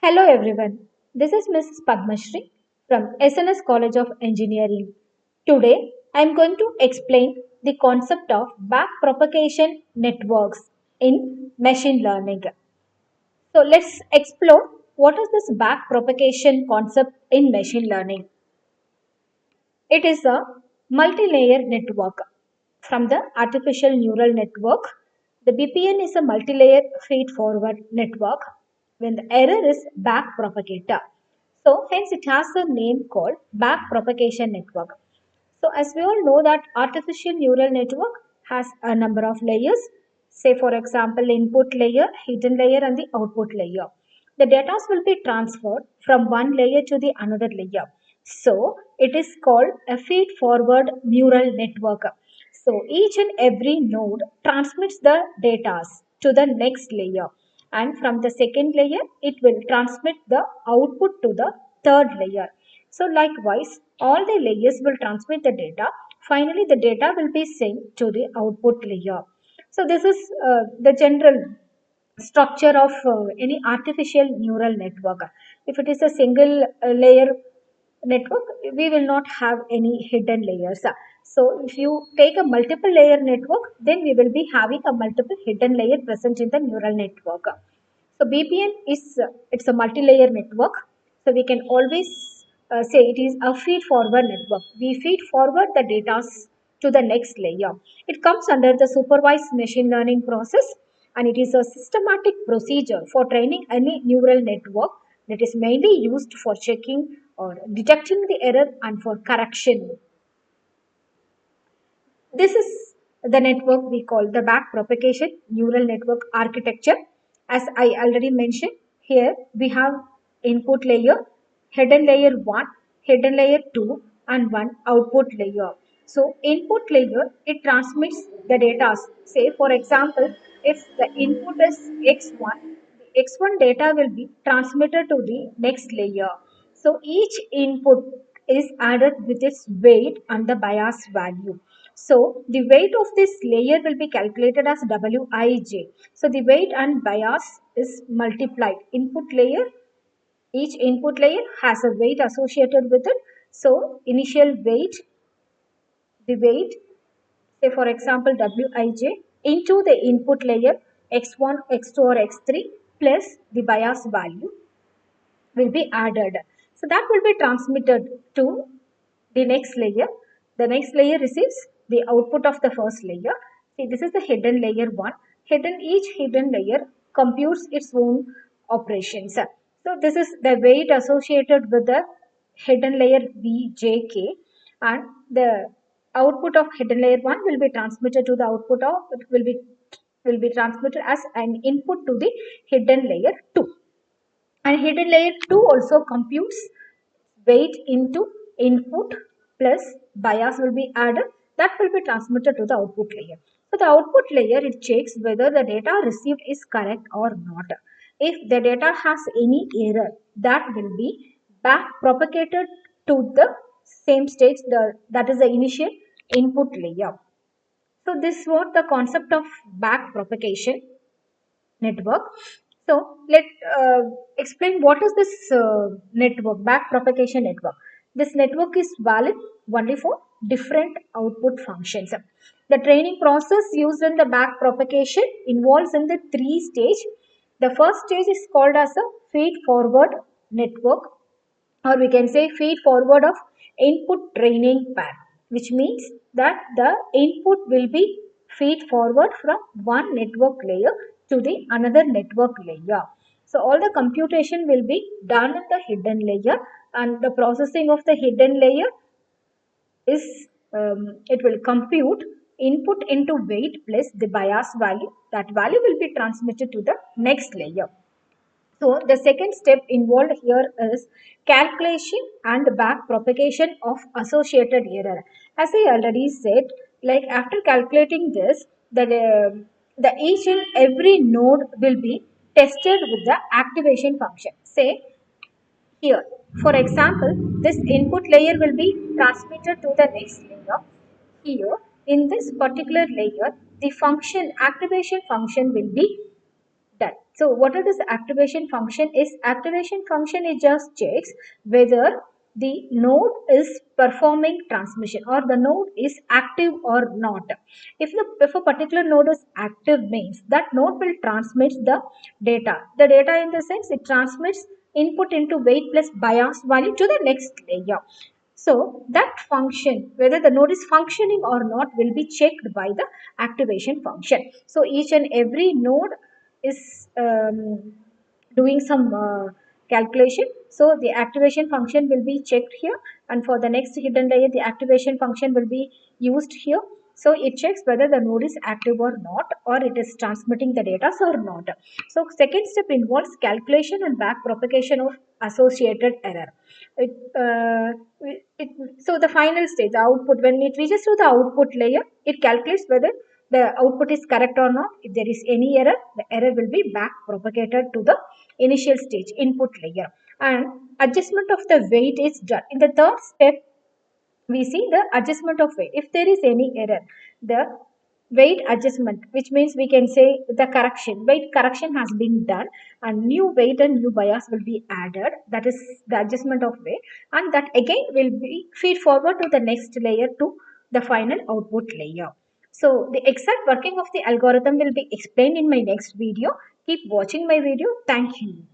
Hello everyone. This is Mrs. Padmashri from SNS College of Engineering. Today I am going to explain the concept of backpropagation networks in machine learning. So let's explore what is this backpropagation concept in machine learning. It is a multi-layer network from the artificial neural network. The BPN is a multi-layer feed-forward network when the error is backpropagator. So hence it has a name called backpropagation network. So as we all know that artificial neural network has a number of layers. Say for example input layer, hidden layer and the output layer. The data will be transferred from one layer to the another layer. So it is called a feed forward neural network. So each and every node transmits the data to the next layer, and from the second layer it will transmit the output to the third layer. So likewise all the layers will transmit the data. Finally the data will be sent to the output layer. So this is the general structure of any artificial neural network. If it is a single layer network, we will not have any hidden layers. So if you take a multiple layer network, then we will be having a multiple hidden layer present in the neural network. So BPN is it's a multi-layer network. So we can always say it is a feed-forward network. We feed forward the data to the next layer. It comes under the supervised machine learning process, and it is a systematic procedure for training any neural network that is mainly used for checking or detecting the error and for correction. This is the network we call the backpropagation neural network architecture. As I already mentioned, here we have input layer, hidden layer 1, hidden layer 2 and one output layer. So input layer, it transmits the data. Say for example, if the input is x1, the x1 data will be transmitted to the next layer. So each input is added with its weight and the bias value. So the weight of this layer will be calculated as Wij. So the weight and bias is multiplied. Each input layer has a weight associated with it. So initial weight, the weight, say for example Wij into the input layer x1, x2 or x3 plus the bias value will be added. So that will be transmitted to the next layer. The next layer receives the output of the first layer. See, this is the hidden layer 1. Each hidden layer computes its own operations. So this is the weight associated with the hidden layer Vjk, and the output of hidden layer 1 will be transmitted to the output of will be transmitted as an input to the hidden layer 2. And hidden layer 2 also computes weight into input plus bias will be added, that will be transmitted to the output layer. So the output layer, it checks whether the data received is correct or not. If the data has any error, that will be back propagated to the same stage, that is the initial input layer. So this was the concept of back propagation network. So let explain what is this network, backpropagation network. This network is valid only for different output functions. The training process used in the backpropagation involves in the three stage. The first stage is called as a feed forward network, or we can say feed forward of input training pair, which means that the input will be feed forward from one network layer to the another network layer. So all the computation will be done in the hidden layer, and the processing of the hidden layer is it will compute input into weight plus the bias value. That value will be transmitted to the next layer. So the second step involved here is calculation and back propagation of associated error. As I already said, like after calculating this, the each and every node will be tested with the activation function. Say here, for example, this input layer will be transmitted to the next layer. Here, in this particular layer, the function activation function will be done. So what is this activation function is? Activation function it just checks whether the node is performing transmission or the node is active or not. If a particular node is active means that node will transmit the data. The data in the sense it transmits input into weight plus bias value to the next layer. So that function, whether the node is functioning or not, will be checked by the activation function. So each and every node is doing some calculation. So the activation function will be checked here, and for the next hidden layer, the activation function will be used here. So it checks whether the node is active or not, or it is transmitting the data or not. So second step involves calculation and back propagation of associated error. It, uh, it, so the final stage, the output, when it reaches to the output layer, it calculates whether the output is correct or not. If there is any error, the error will be back propagated to the initial stage input layer, and adjustment of the weight is done. In the third step, we see the adjustment of weight. If there is any error, the weight adjustment, which means we can say the correction, weight correction has been done, and new weight and new bias will be added. That is the adjustment of weight, and that again will be feed forward to the next layer to the final output layer. So the exact working of the algorithm will be explained in my next video. Keep watching my video. Thank you.